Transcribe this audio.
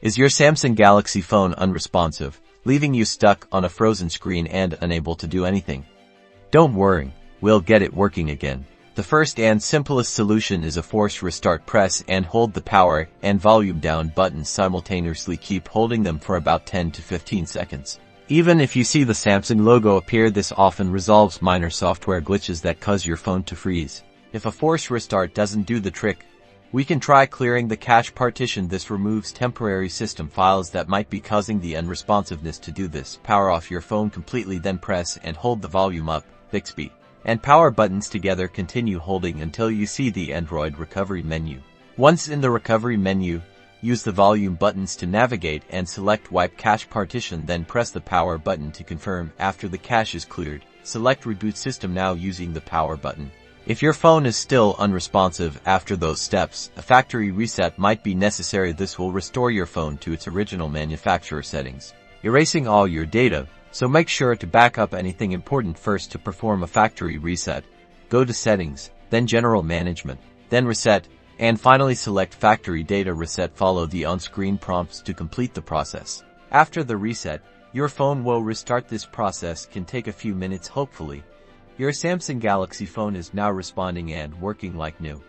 Is your Samsung Galaxy phone unresponsive, leaving you stuck on a frozen screen and unable to do anything? Don't worry, we'll get it working again. The first and simplest solution is a force restart. Press and hold the power and volume down buttons simultaneously. Keep holding them for about 10 to 15 seconds. Even if you see the Samsung logo appear, this often resolves minor software glitches that cause your phone to freeze. If a force restart doesn't do the trick, we can try clearing the cache partition. This removes temporary system files that might be causing the unresponsiveness. To do this, power off your phone completely, then press and hold the volume up, Bixby, and power buttons together. Continue holding until you see the Android recovery menu. Once in the recovery menu, use the volume buttons to navigate and select Wipe Cache Partition, then press the power button to confirm. After the cache is cleared, select Reboot System now using the power button. If your phone is still unresponsive after those steps, a factory reset might be necessary. This will restore your phone to its original manufacturer settings, erasing all your data, so make sure to back up anything important first. To perform a factory reset, go to Settings, then General Management, then Reset, and finally select Factory Data Reset. Follow the on-screen prompts to complete the process. After the reset, your phone will restart. This process can take a few minutes. Hopefully, your Samsung Galaxy phone is now responding and working like new.